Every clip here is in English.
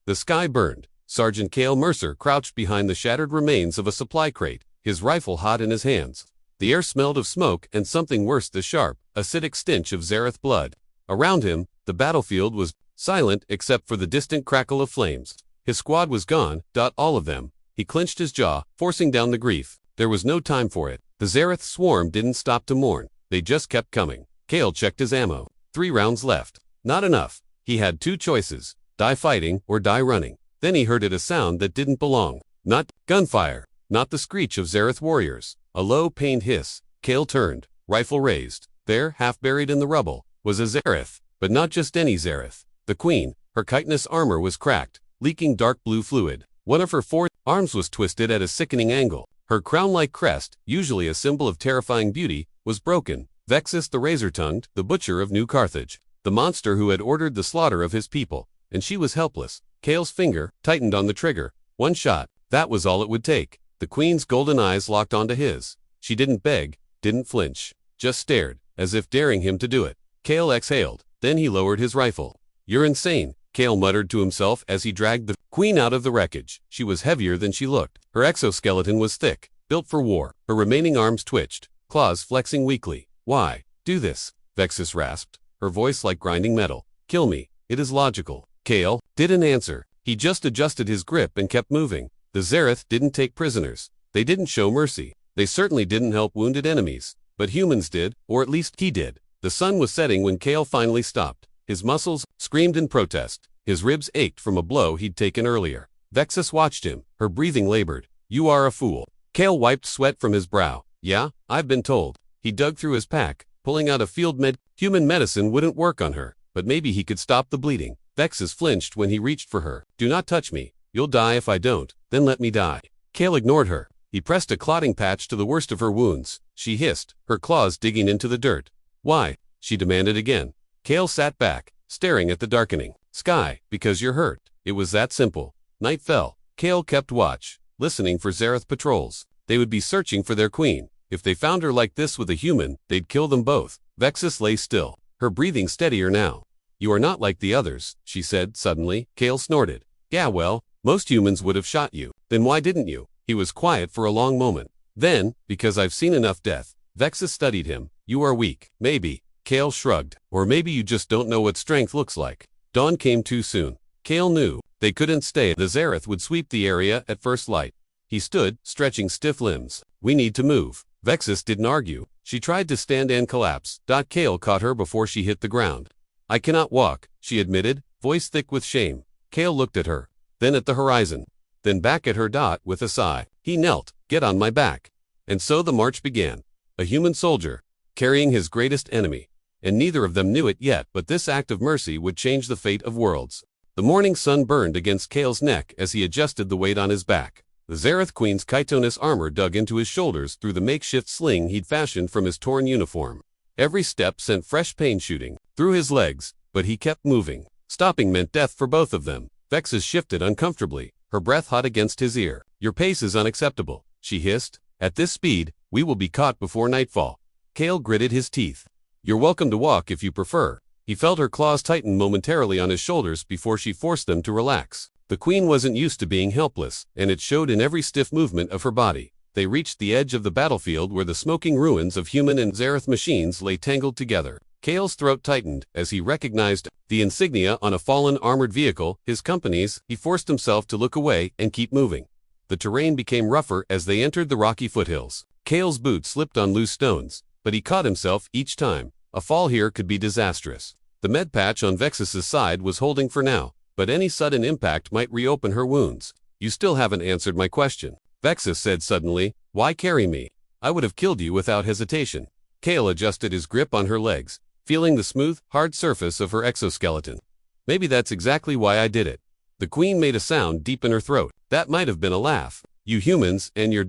The sky burned. Sergeant Kael Mercer crouched behind the shattered remains of a supply crate, his rifle hot in his hands. The air smelled of smoke and something worse, the sharp, acidic stench of Zareth blood. Around him, the battlefield was silent except for the distant crackle of flames. His squad was gone, all of them. He clenched his jaw, forcing down the grief. There was no time for it. The Zareth swarm didn't stop to mourn. They just kept coming. Kael checked his ammo. 3 rounds left. Not enough. He had 2 choices: die fighting or die running. Then he heard a sound that didn't belong. Not gunfire. Not the screech of Zareth warriors. A low, pained hiss. Kael turned, rifle raised. There, half buried in the rubble, was a Zareth. But not just any Zareth. The queen. Her chitinous armor was cracked, leaking dark blue fluid. One of her 4 arms was twisted at a sickening angle. Her crown-like crest, usually a symbol of terrifying beauty, was broken. Vexus the razor-tongued, the butcher of New Carthage. The monster who had ordered the slaughter of his people. And she was helpless. Kael's finger tightened on the trigger. 1 shot. That was all it would take. The queen's golden eyes locked onto his. She didn't beg, didn't flinch. Just stared, as if daring him to do it. Kael exhaled. Then he lowered his rifle. "You're insane," Kael muttered to himself as he dragged the queen out of the wreckage. She was heavier than she looked. Her exoskeleton was thick, built for war. Her remaining arms twitched, claws flexing weakly. "Why do this?" Vexus rasped, her voice like grinding metal. "Kill me. It is logical." Kael didn't answer. He just adjusted his grip and kept moving. The Zareth didn't take prisoners. They didn't show mercy. They certainly didn't help wounded enemies. But humans did, or at least he did. The sun was setting when Kael finally stopped. His muscles screamed in protest. His ribs ached from a blow he'd taken earlier. Vexus watched him, her breathing labored. "You are a fool." Kael wiped sweat from his brow. "Yeah, I've been told." He dug through his pack, pulling out a field med. Human medicine wouldn't work on her, but maybe he could stop the bleeding. Vexus flinched when he reached for her. "Do not touch me. You'll die if I don't. Then let me die." Kael ignored her. He pressed a clotting patch to the worst of her wounds. She hissed, her claws digging into the dirt. "Why?" she demanded again. Kael sat back, staring at the darkening sky. "Because you're hurt." It was that simple. Night fell. Kael kept watch, listening for Zareth patrols. They would be searching for their queen. If they found her like this with a human, they'd kill them both. Vexus lay still, her breathing steadier now. "You are not like the others," she said suddenly. Kael snorted. "Yeah, well, most humans would have shot you. Then why didn't you?" He was quiet for a long moment. "Then, because I've seen enough death." Vexus studied him. "You are weak." "Maybe." Kael shrugged. "Or maybe you just don't know what strength looks like." Dawn came too soon. Kael knew they couldn't stay. The Zareth would sweep the area at first light. He stood, stretching stiff limbs. "We need to move." Vexus didn't argue. She tried to stand and collapse. Kael caught her before she hit the ground. "I cannot walk," she admitted, voice thick with shame. Kael looked at her, then at the horizon, then back at her. With a sigh, he knelt. "Get on my back." And so the march began. A human soldier, carrying his greatest enemy. And neither of them knew it yet, but this act of mercy would change the fate of worlds. The morning sun burned against Kael's neck as he adjusted the weight on his back. The Zareth Queen's chitinous armor dug into his shoulders through the makeshift sling he'd fashioned from his torn uniform. Every step sent fresh pain shooting through his legs, but he kept moving. Stopping meant death for both of them. Vexus shifted uncomfortably, her breath hot against his ear. "Your pace is unacceptable," she hissed. "At this speed, we will be caught before nightfall." Kael gritted his teeth. "You're welcome to walk if you prefer." He felt her claws tighten momentarily on his shoulders before she forced them to relax. The queen wasn't used to being helpless, and it showed in every stiff movement of her body. They reached the edge of the battlefield where the smoking ruins of human and Zareth machines lay tangled together. Kael's throat tightened as he recognized the insignia on a fallen armored vehicle, his company's. He forced himself to look away and keep moving. The terrain became rougher as they entered the rocky foothills. Kael's boots slipped on loose stones, but he caught himself each time. A fall here could be disastrous. The med patch on Vexus's side was holding for now, but any sudden impact might reopen her wounds. "You still haven't answered my question," Vexus said suddenly. "Why carry me? I would have killed you without hesitation." Kael adjusted his grip on her legs, feeling the smooth, hard surface of her exoskeleton. "Maybe that's exactly why I did it." The queen made a sound deep in her throat. "That might have been a laugh. You humans and your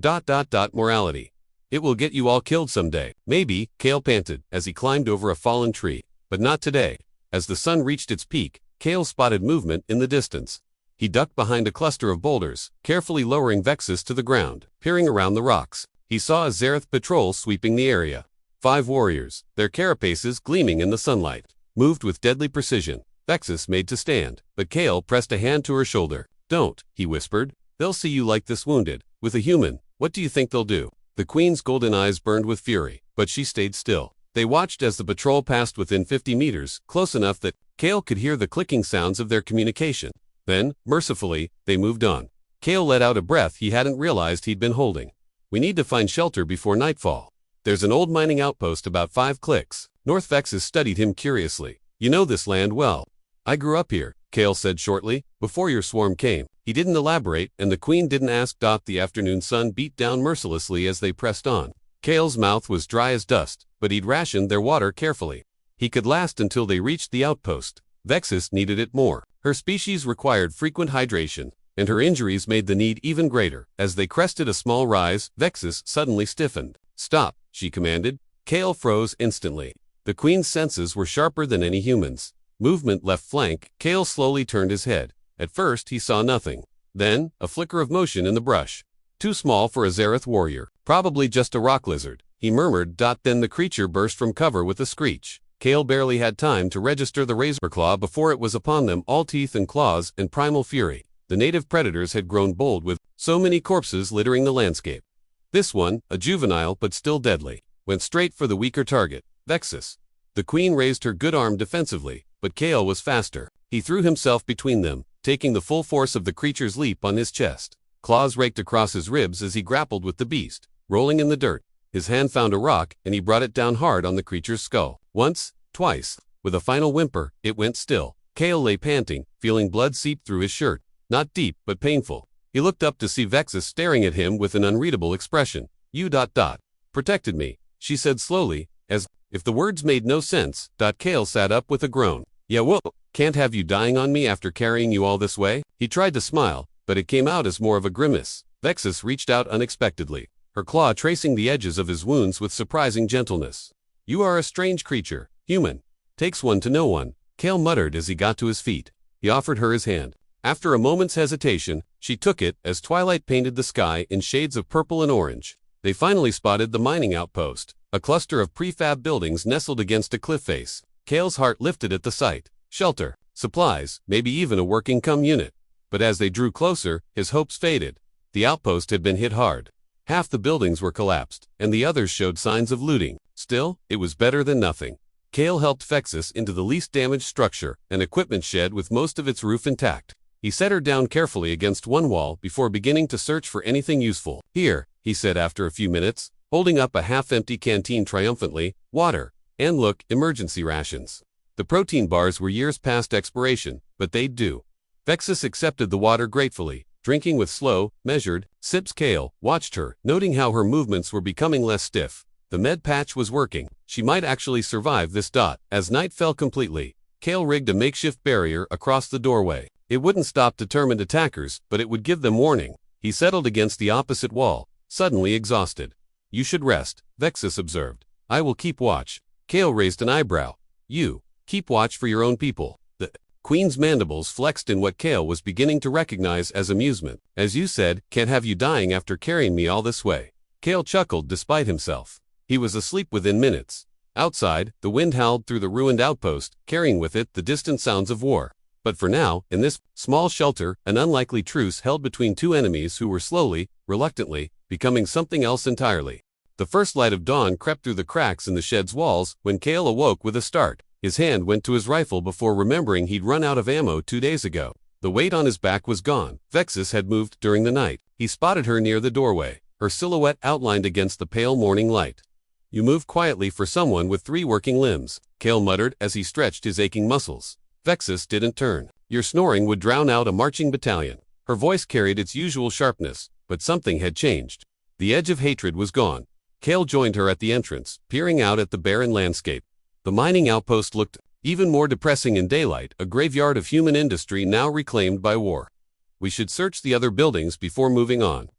morality. It will get you all killed someday." "Maybe," Kael panted as he climbed over a fallen tree. "But not today." As the sun reached its peak, Kael spotted movement in the distance. He ducked behind a cluster of boulders, carefully lowering Vexus to the ground. Peering around the rocks, he saw a Zareth patrol sweeping the area. 5 warriors, their carapaces gleaming in the sunlight, moved with deadly precision. Vexus made to stand, but Kael pressed a hand to her shoulder. "Don't," he whispered. "They'll see you like this wounded. With a human, what do you think they'll do?" The Queen's golden eyes burned with fury, but she stayed still. They watched as the patrol passed within 50 meters, close enough that Kael could hear the clicking sounds of their communication. Then, mercifully, they moved on. Kael let out a breath he hadn't realized he'd been holding. "We need to find shelter before nightfall. There's an old mining outpost about 5 clicks. North." Vexus studied him curiously. "You know this land well." "I grew up here," Kael said shortly, "before your swarm came." He didn't elaborate, and the Queen didn't ask. The afternoon sun beat down mercilessly as they pressed on. Kael's mouth was dry as dust, but he'd rationed their water carefully. He could last until they reached the outpost. Vexus needed it more. Her species required frequent hydration, and her injuries made the need even greater. As they crested a small rise, Vexus suddenly stiffened. "Stop," she commanded. Kael froze instantly. The Queen's senses were sharper than any human's. Movement left flank. Kael slowly turned his head. At first he saw nothing. Then, a flicker of motion in the brush. Too small for a Zereth warrior. Probably just a rock lizard, he murmured. Then the creature burst from cover with a screech. Kael barely had time to register the razor claw before it was upon them, all teeth and claws and primal fury. The native predators had grown bold with so many corpses littering the landscape. This one, a juvenile but still deadly, went straight for the weaker target, Vexus. The Queen raised her good arm defensively, but Kael was faster. He threw himself between them, taking the full force of the creature's leap on his chest. Claws raked across his ribs as he grappled with the beast. Rolling in the dirt, his hand found a rock, and he brought it down hard on the creature's skull. Once, twice. With a final whimper, it went still. Kael lay panting, feeling blood seep through his shirt. Not deep, but painful. He looked up to see Vexus staring at him with an unreadable expression. "You protected me," she said slowly, as if the words made no sense. Kael sat up with a groan. "Yeah, well, can't have you dying on me after carrying you all this way?" He tried to smile, but it came out as more of a grimace. Vexus reached out unexpectedly, her claw tracing the edges of his wounds with surprising gentleness. "You are a strange creature, human. Takes one to know one," Kael muttered as he got to his feet. He offered her his hand. After a moment's hesitation, she took it as twilight painted the sky in shades of purple and orange. They finally spotted the mining outpost, a cluster of prefab buildings nestled against a cliff face. Kael's heart lifted at the sight. Shelter, supplies, maybe even a working unit. But as they drew closer, his hopes faded. The outpost had been hit hard. Half the buildings were collapsed, and the others showed signs of looting. Still, it was better than nothing. Kael helped Vexus into the least damaged structure, an equipment shed with most of its roof intact. He set her down carefully against one wall before beginning to search for anything useful. "Here," he said after a few minutes, holding up a half-empty canteen triumphantly, "water. And look, emergency rations." The protein bars were years past expiration, but they'd do. Vexus accepted the water gratefully, drinking with slow, measured sips. Kael watched her, noting how her movements were becoming less stiff. The med patch was working. She might actually survive this. As night fell completely, Kael rigged a makeshift barrier across the doorway. It wouldn't stop determined attackers, but it would give them warning. He settled against the opposite wall, suddenly exhausted. "You should rest," Vexus observed. "I will keep watch." Kael raised an eyebrow. "You keep watch for your own people." The Queen's mandibles flexed in what Kael was beginning to recognize as amusement. "As you said, can't have you dying after carrying me all this way." Kael chuckled despite himself. He was asleep within minutes. Outside, the wind howled through the ruined outpost, carrying with it the distant sounds of war. But for now, in this small shelter, an unlikely truce held between two enemies who were slowly, reluctantly, becoming something else entirely. The first light of dawn crept through the cracks in the shed's walls when Kael awoke with a start. His hand went to his rifle before remembering he'd run out of ammo 2 days ago. The weight on his back was gone. Vexus had moved during the night. He spotted her near the doorway, her silhouette outlined against the pale morning light. "You move quietly for someone with 3 working limbs," Kael muttered as he stretched his aching muscles. Vexus didn't turn. "Your snoring would drown out a marching battalion." Her voice carried its usual sharpness, but something had changed. The edge of hatred was gone. Kael joined her at the entrance, peering out at the barren landscape. The mining outpost looked even more depressing in daylight, a graveyard of human industry now reclaimed by war. "We should search the other buildings before moving on.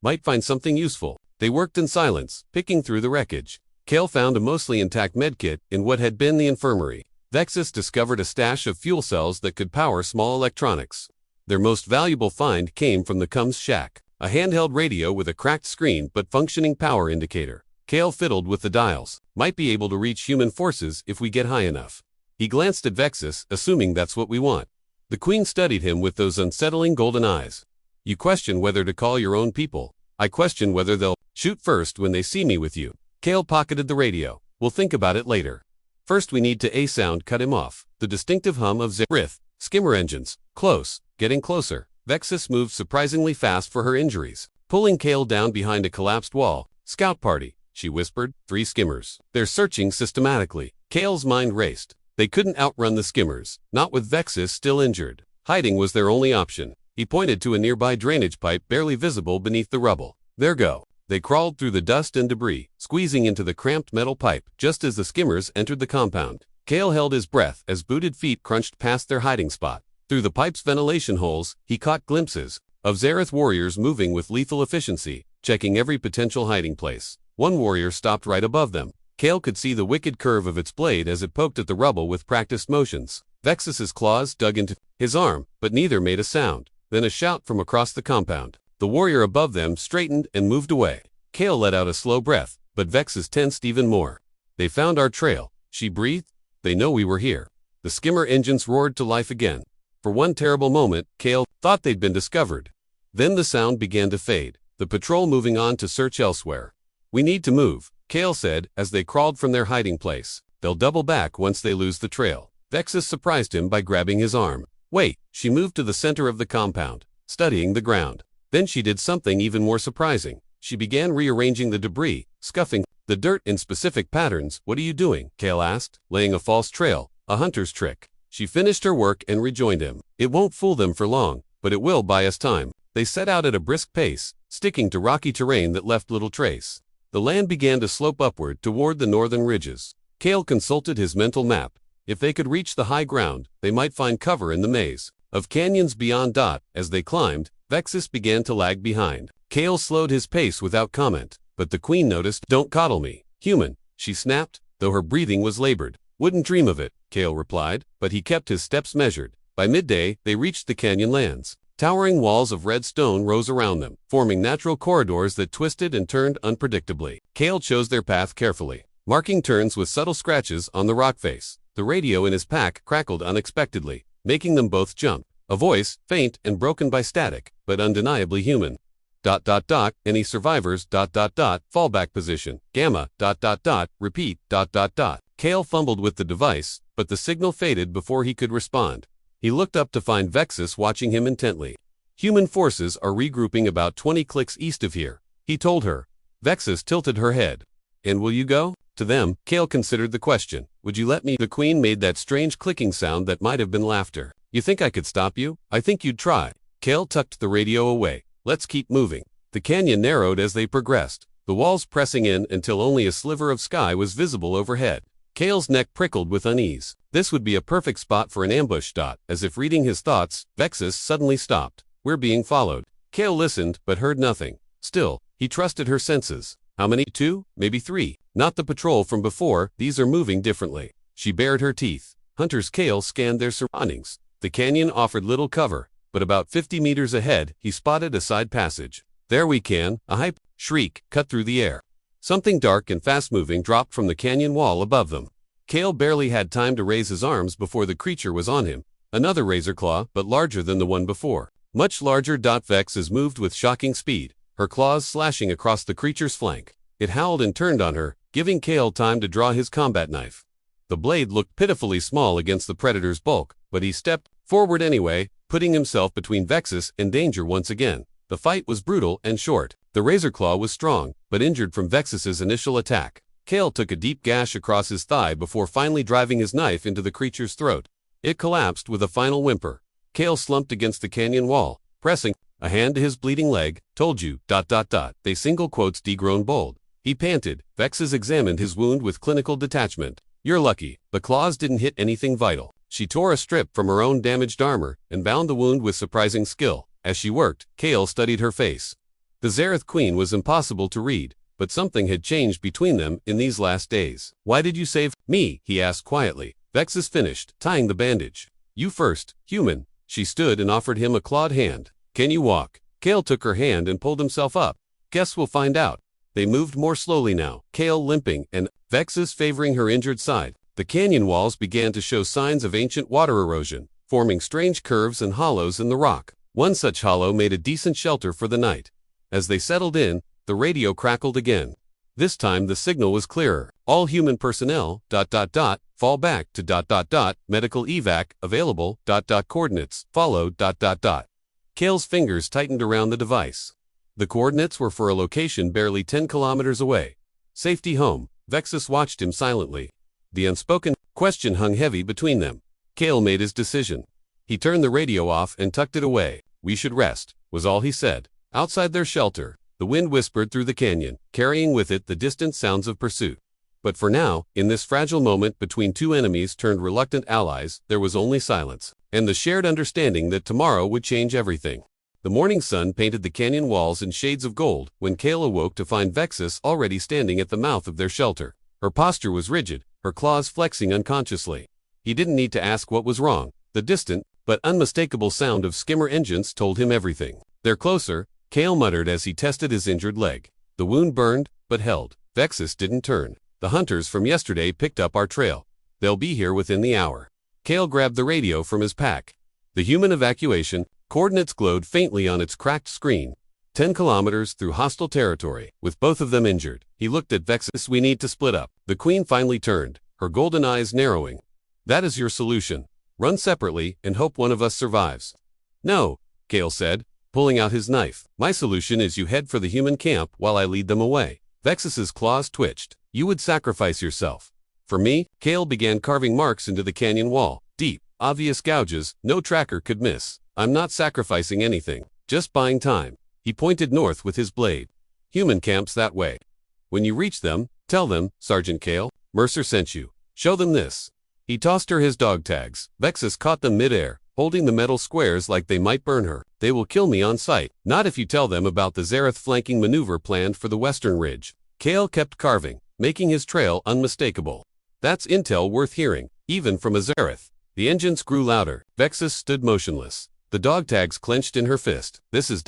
Might find something useful." They worked in silence, picking through the wreckage. Kael found a mostly intact medkit in what had been the infirmary. Vexus discovered a stash of fuel cells that could power small electronics. Their most valuable find came from the Cum's shack, a handheld radio with a cracked screen but functioning power indicator. Kael fiddled with the dials. "Might be able to reach human forces if we get high enough." He glanced at Vexus, assuming that's what we want. The Queen studied him with those unsettling golden eyes. You question whether to call your own people. I question whether they'll shoot first when they see me with you. Kael pocketed the radio. We'll think about it later. First we need to A-sound cut him off. The distinctive hum of Zerith. Skimmer engines. Close. Getting closer. Vexus moved surprisingly fast for her injuries, pulling Kael down behind a collapsed wall. Scout party, she whispered. 3 skimmers. They're searching systematically. Kael's mind raced. They couldn't outrun the skimmers, not with Vexus still injured. Hiding was their only option. He pointed to a nearby drainage pipe barely visible beneath the rubble. There go. They crawled through the dust and debris, squeezing into the cramped metal pipe just as the skimmers entered the compound. Kael held his breath as booted feet crunched past their hiding spot. Through the pipe's ventilation holes, he caught glimpses of Zereth warriors moving with lethal efficiency, checking every potential hiding place. One warrior stopped right above them. Kael could see the wicked curve of its blade as it poked at the rubble with practiced motions. Vexus's claws dug into his arm, but neither made a sound. Then a shout from across the compound. The warrior above them straightened and moved away. Kael let out a slow breath, but Vexus tensed even more. They found our trail, she breathed. They know we were here. The skimmer engines roared to life again. For one terrible moment, Kael thought they'd been discovered. Then the sound began to fade, the patrol moving on to search elsewhere. We need to move, Kael said as they crawled from their hiding place. They'll double back once they lose the trail. Vexus surprised him by grabbing his arm. Wait, she moved to the center of the compound, studying the ground. Then she did something even more surprising. She began rearranging the debris, scuffing the dirt in specific patterns. What are you doing? Kael asked, laying a false trail, a hunter's trick. She finished her work and rejoined him. It won't fool them for long, but it will buy us time. They set out at a brisk pace, sticking to rocky terrain that left little trace. The land began to slope upward toward the northern ridges. Kael consulted his mental map. If they could reach the high ground, they might find cover in the maze of canyons beyond. As they climbed, Vexus began to lag behind. Kael slowed his pace without comment, but the Queen noticed. Don't coddle me, human, she snapped, though her breathing was labored. Wouldn't dream of it, Kael replied, but he kept his steps measured. By midday, they reached the canyon lands. Towering walls of red stone rose around them, forming natural corridors that twisted and turned unpredictably. Kael chose their path carefully, marking turns with subtle scratches on the rock face. The radio in his pack crackled unexpectedly, making them both jump. A voice, faint and broken by static, but undeniably human. ... Any survivors ... Fallback position. Gamma ... Repeat ... Kael fumbled with the device, but the signal faded before he could respond. He looked up to find Vexus watching him intently. Human forces are regrouping about 20 clicks east of here, he told her. Vexus tilted her head. And will you go? To them, Kael considered the question. Would you let me? The Queen made that strange clicking sound that might have been laughter. You think I could stop you? I think you'd try. Kael tucked the radio away. Let's keep moving. The canyon narrowed as they progressed, the walls pressing in until only a sliver of sky was visible overhead. Kael's neck prickled with unease. This would be a perfect spot for an ambush. As if reading his thoughts, Vexus suddenly stopped. We're being followed. Kael listened but heard nothing. Still, he trusted her senses. How many? 2, maybe 3. Not the patrol from before, these are moving differently. She bared her teeth. Hunters. Kael scanned their surroundings. The canyon offered little cover, but about 50 meters ahead, he spotted a side passage. There we can, a hype shriek cut through the air. Something dark and fast-moving dropped from the canyon wall above them. Kael barely had time to raise his arms before the creature was on him. Another razor claw, but larger than the one before. Much larger. Vexus moved with shocking speed, her claws slashing across the creature's flank. It howled and turned on her, giving Kael time to draw his combat knife. The blade looked pitifully small against the predator's bulk, but he stepped forward anyway, putting himself between Vexus and danger once again. The fight was brutal and short. The razor claw was strong, but injured from Vexus's initial attack. Kael took a deep gash across his thigh before finally driving his knife into the creature's throat. It collapsed with a final whimper. Kael slumped against the canyon wall, pressing a hand to his bleeding leg. Told you. ... They single quotes degrown bold. He panted. Vexus examined his wound with clinical detachment. You're lucky. The claws didn't hit anything vital. She tore a strip from her own damaged armor and bound the wound with surprising skill. As she worked, Kael studied her face. The Zereth Queen was impossible to read, but something had changed between them in these last days. Why did you save me? He asked quietly. Vexus finished, tying the bandage. You first, human. She stood and offered him a clawed hand. Can you walk? Kael took her hand and pulled himself up. Guess we'll find out. They moved more slowly now, Kael limping and Vexus favoring her injured side. The canyon walls began to show signs of ancient water erosion, forming strange curves and hollows in the rock. One such hollow made a decent shelter for the night. As they settled in, the radio crackled again. This time the signal was clearer. All human personnel, fall back to medical evac, available, coordinates, follow, Kael's fingers tightened around the device. The coordinates were for a location barely 10 kilometers away. Safety home. Vexus watched him silently. The unspoken question hung heavy between them. Kael made his decision. He turned the radio off and tucked it away. "We should rest," was all he said. Outside their shelter, the wind whispered through the canyon, carrying with it the distant sounds of pursuit. But for now, in this fragile moment between two enemies turned reluctant allies, there was only silence, and the shared understanding that tomorrow would change everything. The morning sun painted the canyon walls in shades of gold when Kael awoke to find Vexus already standing at the mouth of their shelter. Her posture was rigid, her claws flexing unconsciously. He didn't need to ask what was wrong. The distant, but unmistakable sound of skimmer engines told him everything. "They're closer," Kael muttered as he tested his injured leg. The wound burned, but held. Vexus didn't turn. "The hunters from yesterday picked up our trail. They'll be here within the hour." Kael grabbed the radio from his pack. The human evacuation coordinates glowed faintly on its cracked screen. 10 kilometers through hostile territory, with both of them injured. He looked at Vexus. "We need to split up." The queen finally turned, her golden eyes narrowing. "That is your solution. Run separately and hope one of us survives." "No," Kael said, pulling out his knife. "My solution is you head for the human camp while I lead them away." Vexus's claws twitched. "You would sacrifice yourself." "For me?" Kael began carving marks into the canyon wall. Deep, obvious gouges no tracker could miss. "I'm not sacrificing anything, just buying time." He pointed north with his blade. "Human camps that way. When you reach them, tell them, Sergeant Kael, Mercer sent you. Show them this." He tossed her his dog tags. Vexus caught them midair, holding the metal squares like they might burn her. "They will kill me on sight. Not if you tell them about the Zareth flanking maneuver planned for the western ridge." Kael kept carving, making his trail unmistakable. "That's intel worth hearing, even from a Zareth." The engines grew louder. Vexus stood motionless. The dog tags clenched in her fist. "This is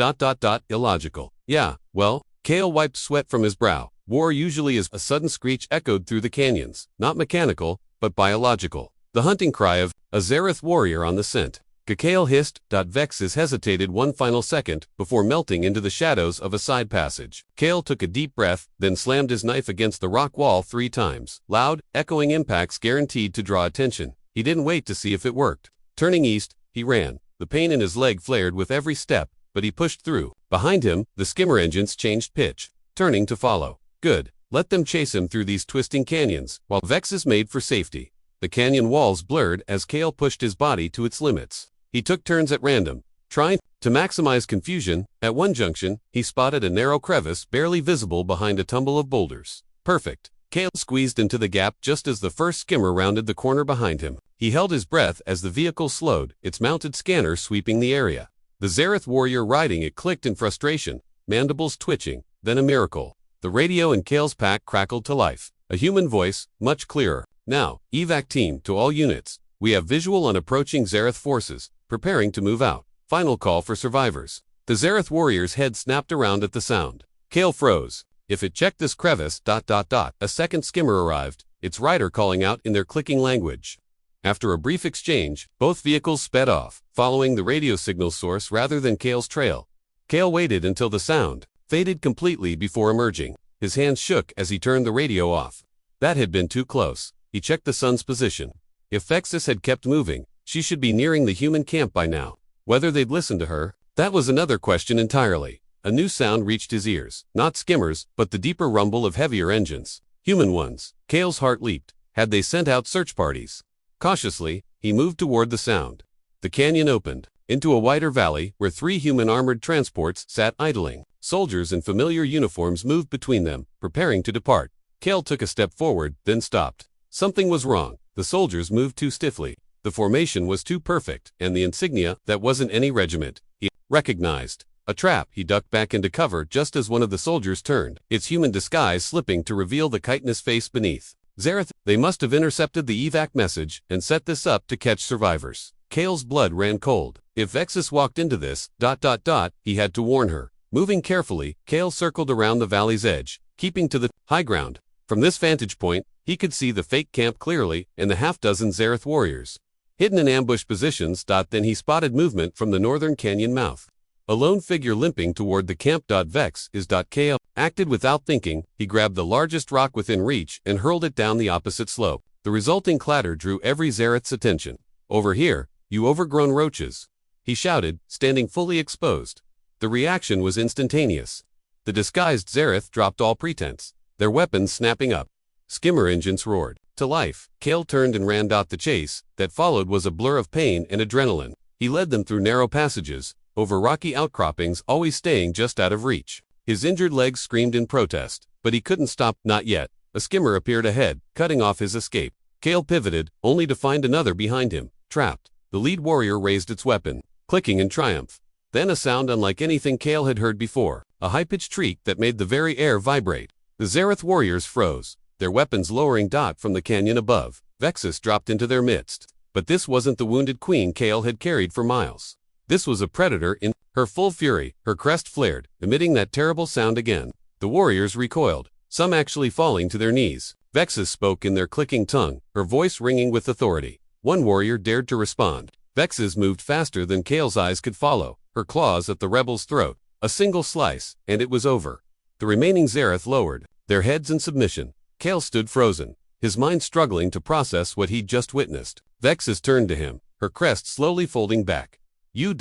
illogical." "Yeah, well," Kael wiped sweat from his brow. "War usually is." A sudden screech echoed through the canyons, not mechanical, but biological. The hunting cry of a Zareth warrior on the scent. Kael hissed. Vexus hesitated one final second before melting into the shadows of a side passage. Kael took a deep breath, then slammed his knife against the rock wall 3 times. Loud, echoing impacts guaranteed to draw attention. He didn't wait to see if it worked. Turning east, he ran. The pain in his leg flared with every step, but he pushed through. Behind him, the skimmer engines changed pitch, turning to follow. Good. Let them chase him through these twisting canyons, while Vexus made for safety. The canyon walls blurred as Kael pushed his body to its limits. He took turns at random, trying to maximize confusion. At one junction, he spotted a narrow crevice barely visible behind a tumble of boulders. Perfect. Kael squeezed into the gap just as the first skimmer rounded the corner behind him. He held his breath as the vehicle slowed, its mounted scanner sweeping the area. The Zareth warrior riding it clicked in frustration, mandibles twitching. Then a miracle. The radio in Kael's pack crackled to life. A human voice, much clearer. "Now, evac team to all units. We have visual on approaching Zareth forces, preparing to move out. Final call for survivors." The Zareth warrior's head snapped around at the sound. Kael froze. If it checked this crevice, A second skimmer arrived, its rider calling out in their clicking language. After a brief exchange, both vehicles sped off, following the radio signal source rather than Kael's trail. Kael waited until the sound faded completely before emerging. His hands shook as he turned the radio off. That had been too close. He checked the sun's position. If Vexus had kept moving, she should be nearing the human camp by now. Whether they'd listen to her, that was another question entirely. A new sound reached his ears, not skimmers, but the deeper rumble of heavier engines. Human ones. Kael's heart leaped. Had they sent out search parties? Cautiously, he moved toward the sound. The canyon opened into a wider valley where 3 human armored transports sat idling. Soldiers in familiar uniforms moved between them, preparing to depart. Kael took a step forward, then stopped. Something was wrong. The soldiers moved too stiffly. The formation was too perfect, and the insignia that wasn't any regiment. He recognized. A trap. He ducked back into cover just as one of the soldiers turned, its human disguise slipping to reveal the chitinous face beneath. Zareth, they must have intercepted the evac message and set this up to catch survivors. Kael's blood ran cold. If Vexus walked into this, he had to warn her. Moving carefully, Kael circled around the valley's edge, keeping to the high ground. From this vantage point, he could see the fake camp clearly and the half-dozen Zereth warriors hidden in ambush positions. Then he spotted movement from the northern canyon mouth. A lone figure limping toward the camp. Vex is Kael acted without thinking. He grabbed the largest rock within reach and hurled it down the opposite slope. The resulting clatter drew every Zereth's attention. "Over here, you overgrown roaches," he shouted, standing fully exposed. The reaction was instantaneous. The disguised Zereth dropped all pretense, their weapons snapping up. Skimmer engines roared to life. Kael turned and ran. The chase that followed was a blur of pain and adrenaline. He led them through narrow passages, over rocky outcroppings, always staying just out of reach. His injured legs screamed in protest, but he couldn't stop. Not yet. A skimmer appeared ahead, cutting off his escape. Kael pivoted, only to find another behind him, trapped. The lead warrior raised its weapon, clicking in triumph. Then a sound unlike anything Kael had heard before, a high-pitched shriek that made the very air vibrate. The Zereth warriors froze, their weapons lowering. From the canyon above, Vexus dropped into their midst. But this wasn't the wounded queen Kael had carried for miles. This was a predator in her full fury. Her crest flared, emitting that terrible sound again. The warriors recoiled, some actually falling to their knees. Vexus spoke in their clicking tongue, her voice ringing with authority. One warrior dared to respond. Vexus moved faster than Kael's eyes could follow, her claws at the rebel's throat. A single slice, and it was over. The remaining Zereth lowered their heads in submission. Kael stood frozen, his mind struggling to process what he'd just witnessed. Vexus turned to him, her crest slowly folding back. "You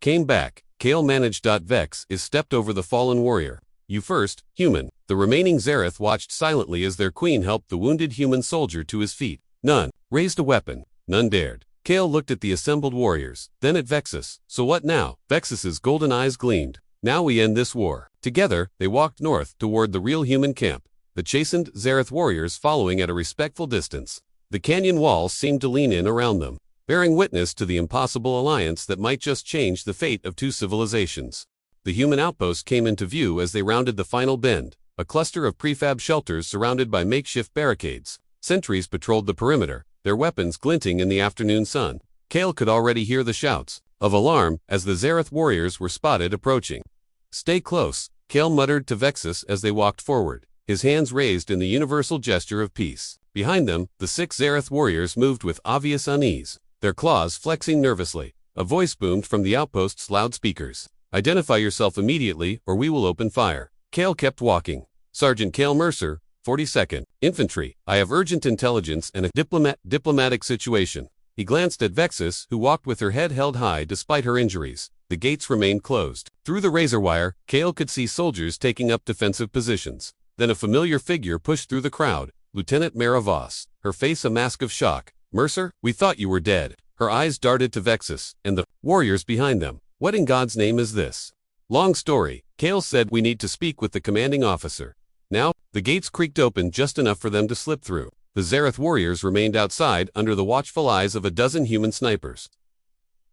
came back," Kael managed. Vex is stepped over the fallen warrior. "You first, human." The remaining Zereth watched silently as their queen helped the wounded human soldier to his feet. None raised a weapon. None dared. Kael looked at the assembled warriors, then at Vexus. "So what now?" Vexus's golden eyes gleamed. "Now we end this war." Together, they walked north toward the real human camp, the chastened Zereth warriors following at a respectful distance. The canyon walls seemed to lean in around them, bearing witness to the impossible alliance that might just change the fate of two civilizations. The human outpost came into view as they rounded the final bend, a cluster of prefab shelters surrounded by makeshift barricades. Sentries patrolled the perimeter, their weapons glinting in the afternoon sun. Kael could already hear the shouts of alarm as the Zereth warriors were spotted approaching. "Stay close," Kael muttered to Vexus as they walked forward, his hands raised in the universal gesture of peace. Behind them, the 6 Zereth warriors moved with obvious unease, their claws flexing nervously. A voice boomed from the outpost's loudspeakers. "Identify yourself immediately, or we will open fire." Kael kept walking. "Sergeant Kael Mercer, 42nd Infantry. I have urgent intelligence and a diplomatic situation." He glanced at Vexus, who walked with her head held high despite her injuries. The gates remained closed. Through the razor wire, Kael could see soldiers taking up defensive positions. Then a familiar figure pushed through the crowd, Lieutenant Mara Voss, her face a mask of shock. "Mercer, we thought you were dead." Her eyes darted to Vexus and the warriors behind them. "What in God's name is this?" "Long story," Kael said. "We need to speak with the commanding officer." Now, the gates creaked open just enough for them to slip through. The Zereth warriors remained outside under the watchful eyes of a dozen human snipers.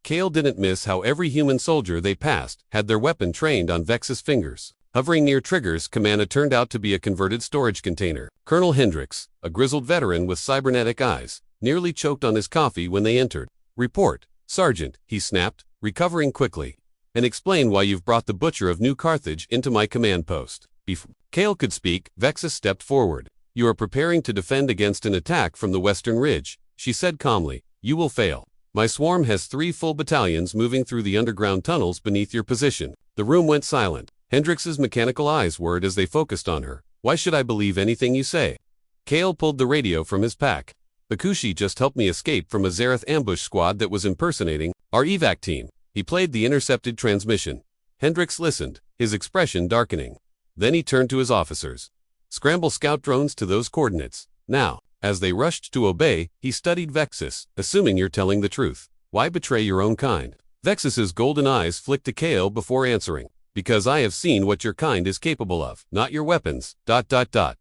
Kael didn't miss how every human soldier they passed had their weapon trained on Vexus' fingers. Hovering near triggers, Commander turned out to be a converted storage container. Colonel Hendricks, a grizzled veteran with cybernetic eyes, nearly choked on his coffee when they entered. "Report, Sergeant," he snapped, recovering quickly. "And explain why you've brought the Butcher of New Carthage into my command post." Before Kael could speak, Vexus stepped forward. "You are preparing to defend against an attack from the western ridge," she said calmly. "You will fail. My swarm has 3 full battalions moving through the underground tunnels beneath your position." The room went silent. Hendrix's mechanical eyes whirred as they focused on her. "Why should I believe anything you say?" Kael pulled the radio from his pack. "Bakushi just helped me escape from a Zereth ambush squad that was impersonating our evac team." He played the intercepted transmission. Hendrix listened, his expression darkening. Then he turned to his officers. "Scramble scout drones to those coordinates, now." As they rushed to obey, he studied Vexus. "Assuming you're telling the truth, why betray your own kind?" Vexus's golden eyes flicked to Kael before answering. "Because I have seen what your kind is capable of. Not your weapons,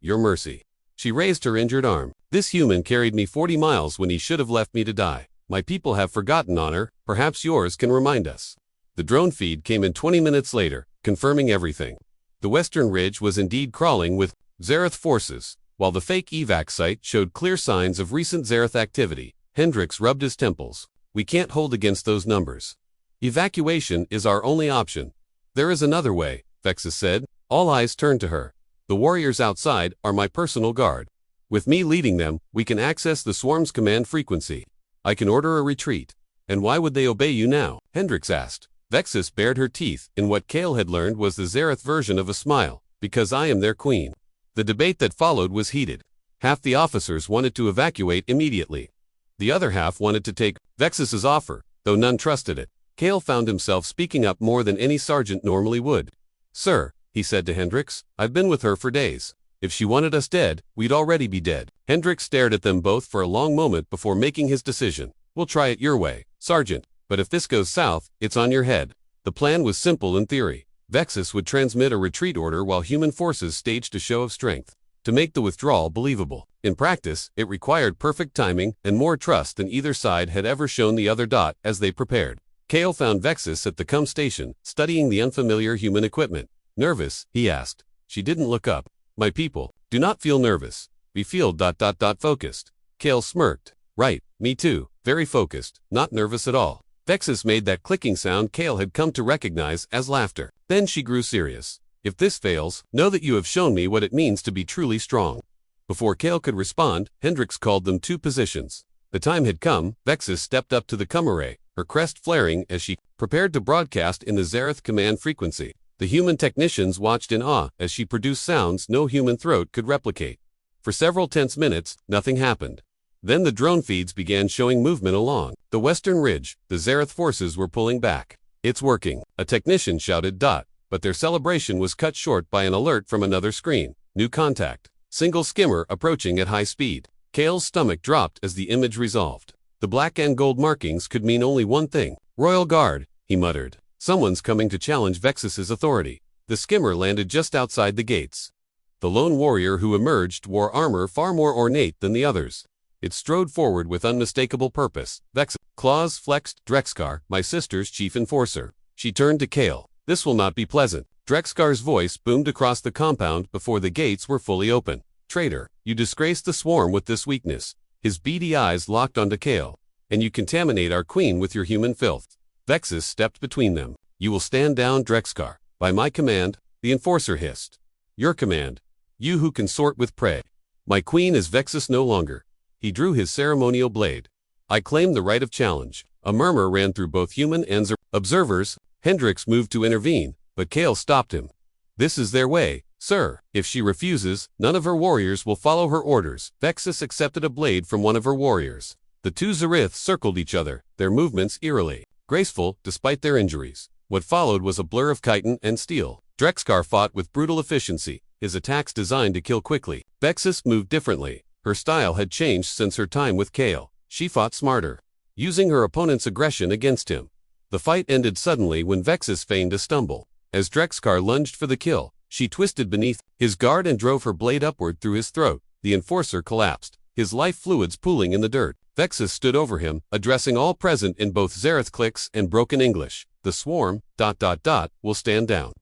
your mercy." She raised her injured arm. "This human carried me 40 miles when he should have left me to die. My people have forgotten honor, perhaps yours can remind us." The drone feed came in 20 minutes later, confirming everything. The western ridge was indeed crawling with Zereth forces, while the fake evac site showed clear signs of recent Zereth activity. Hendrix rubbed his temples. "We can't hold against those numbers. Evacuation is our only option." "There is another way," Vexus said. All eyes turned to her. The warriors outside are my personal guard. With me leading them, we can access the swarm's command frequency. I can order a retreat. And why would they obey you now? Hendrix asked. Vexus bared her teeth in what Kael had learned was the Zareth version of a smile. Because I am their queen. The debate that followed was heated. Half the officers wanted to evacuate immediately. The other half wanted to take Vexus's offer, though none trusted it. Kael found himself speaking up more than any sergeant normally would. Sir, he said to Hendrix, I've been with her for days. If she wanted us dead, we'd already be dead. Hendrix stared at them both for a long moment before making his decision. We'll try it your way, Sergeant, but if this goes south, it's on your head. The plan was simple in theory. Vexus would transmit a retreat order while human forces staged a show of strength, to make the withdrawal believable. In practice, it required perfect timing and more trust than either side had ever shown the other. As they prepared, Kael found Vexus at the CUM station, studying the unfamiliar human equipment. Nervous? He asked. She didn't look up. My people, do not feel nervous. We feel ... focused. Kael smirked. Right, me too, very focused, not nervous at all. Vexus made that clicking sound Kael had come to recognize as laughter. Then she grew serious. If this fails, know that you have shown me what it means to be truly strong. Before Kael could respond, Hendrix called them to positions. The time had come. Vexus stepped up to the CUM array, her crest flaring as she prepared to broadcast in the Zareth command frequency. The human technicians watched in awe as she produced sounds no human throat could replicate. For several tense minutes, nothing happened. Then the drone feeds began showing movement along the western ridge. The Zareth forces were pulling back. It's working, a technician shouted. But their celebration was cut short by an alert from another screen. New contact. Single skimmer approaching at high speed. Kael's stomach dropped as the image resolved. The black and gold markings could mean only one thing. Royal Guard, he muttered. Someone's coming to challenge Vexus's authority. The skimmer landed just outside the gates. The lone warrior who emerged wore armor far more ornate than the others. It strode forward with unmistakable purpose. Vexus, claws flexed. Drexkar, my sister's chief enforcer. She turned to Kael. This will not be pleasant. Drexkar's voice boomed across the compound before the gates were fully open. Traitor, you disgrace the swarm with this weakness. His beady eyes locked onto Kael. And you contaminate our queen with your human filth. Vexus stepped between them. You will stand down, Drexkar. By my command, the enforcer hissed. Your command. You who consort with prey. My queen is Vexus no longer. He drew his ceremonial blade. I claim the right of challenge. A murmur ran through both human and observers. Hendrix moved to intervene, but Kael stopped him. This is their way, sir. If she refuses, none of her warriors will follow her orders. Vexus accepted a blade from one of her warriors. The two Zareth circled each other, their movements eerily graceful despite their injuries. What followed was a blur of chitin and steel. Drexkar fought with brutal efficiency, his attacks designed to kill quickly. Vexus moved differently. Her style had changed since her time with Kael. She fought smarter, using her opponent's aggression against him. The fight ended suddenly when Vexus feigned a stumble. As Drexkar lunged for the kill, she twisted beneath his guard and drove her blade upward through his throat. The enforcer collapsed, his life fluids pooling in the dirt. Vexus stood over him, addressing all present in both Zareth clicks and broken English. The swarm, ... will stand down.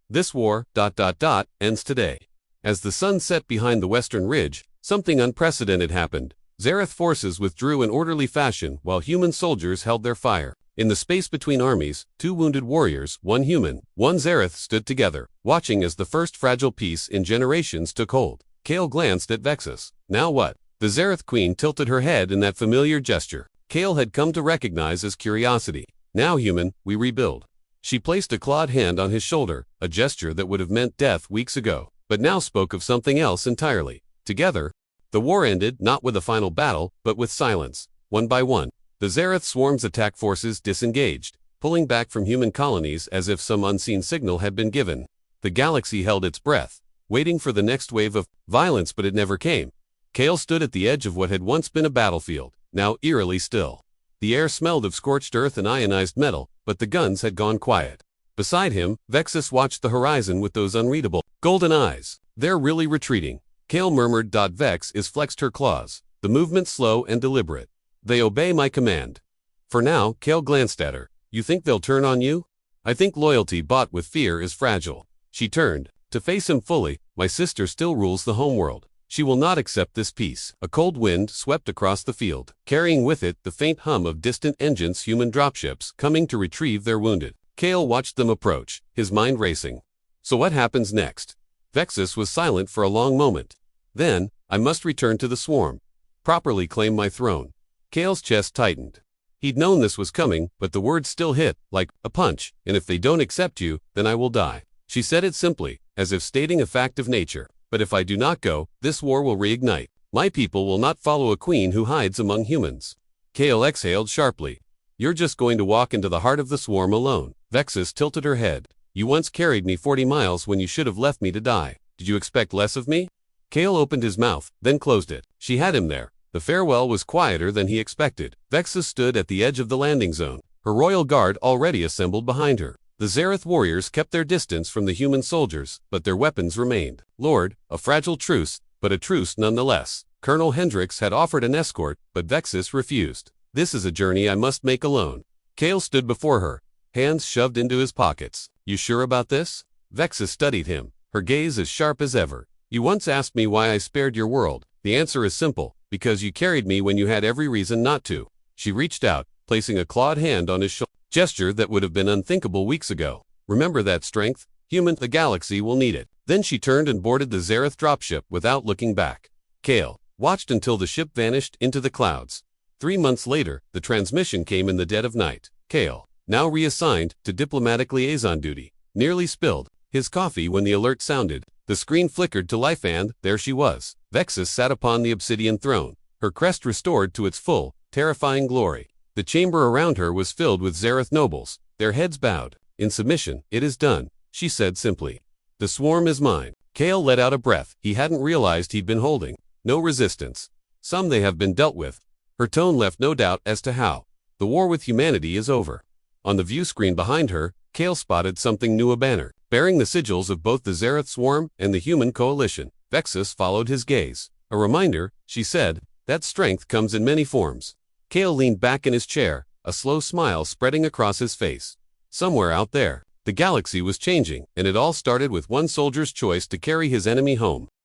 This war, ... ends today. As the sun set behind the western ridge, something unprecedented happened. Zareth forces withdrew in orderly fashion while human soldiers held their fire. In the space between armies, two wounded warriors, one human, one Zareth stood together, watching as the first fragile peace in generations took hold. Kael glanced at Vexus. Now what? The Zareth queen tilted her head in that familiar gesture Kael had come to recognize as curiosity. Now human, we rebuild. She placed a clawed hand on his shoulder, a gesture that would have meant death weeks ago, but now spoke of something else entirely. Together, the war ended not with a final battle, but with silence. One by one, the Zareth swarm's attack forces disengaged, pulling back from human colonies as if some unseen signal had been given. The galaxy held its breath, waiting for the next wave of violence, but it never came. Kael stood at the edge of what had once been a battlefield, now eerily still. The air smelled of scorched earth and ionized metal, but the guns had gone quiet. Beside him, Vexus watched the horizon with those unreadable, golden eyes. They're really retreating, Kael murmured. Vex is flexed her claws, the movement slow and deliberate. They obey my command. For now, Kael glanced at her. You think they'll turn on you? I think loyalty bought with fear is fragile. She turned, to face him fully. My sister still rules the homeworld. She will not accept this peace. A cold wind swept across the field, carrying with it the faint hum of distant engines, human dropships coming to retrieve their wounded. Kael watched them approach, his mind racing. So what happens next? Vexus was silent for a long moment. Then, I must return to the swarm. Properly claim my throne. Kael's chest tightened. He'd known this was coming, but the words still hit, like a punch, and if they don't accept you, then I will die. She said it simply, as if stating a fact of nature. But if I do not go, this war will reignite. My people will not follow a queen who hides among humans. Kael exhaled sharply. You're just going to walk into the heart of the swarm alone. Vexus tilted her head. You once carried me 40 miles when you should have left me to die. Did you expect less of me? Kael opened his mouth, then closed it. She had him there. The farewell was quieter than he expected. Vexus stood at the edge of the landing zone, her royal guard already assembled behind her. The Zereth warriors kept their distance from the human soldiers, but their weapons remained. Lord, a fragile truce, but a truce nonetheless. Colonel Hendricks had offered an escort, but Vexus refused. This is a journey I must make alone. Kael stood before her, hands shoved into his pockets. You sure about this? Vexus studied him, her gaze as sharp as ever. You once asked me why I spared your world. The answer is simple. Because you carried me when you had every reason not to. She reached out, placing a clawed hand on his shoulder, gesture that would have been unthinkable weeks ago. Remember that strength? The galaxy will need it. Then she turned and boarded the Zereth dropship without looking back. Kael watched until the ship vanished into the clouds. 3 months later, the transmission came in the dead of night. Kael, now reassigned to diplomatic liaison duty, nearly spilled his coffee when the alert sounded. The screen flickered to life and, there she was. Vexus sat upon the obsidian throne, her crest restored to its full, terrifying glory. The chamber around her was filled with Zereth nobles, their heads bowed. In submission, it is done, she said simply. The swarm is mine. Kael let out a breath he hadn't realized he'd been holding. No resistance. Some they have been dealt with. Her tone left no doubt as to how. The war with humanity is over. On the view screen behind her, Kael spotted something new, a banner, bearing the sigils of both the Zereth swarm and the human coalition. Vexus followed his gaze. A reminder, she said, that strength comes in many forms. Kael leaned back in his chair, a slow smile spreading across his face. Somewhere out there, the galaxy was changing, and it all started with one soldier's choice to carry his enemy home.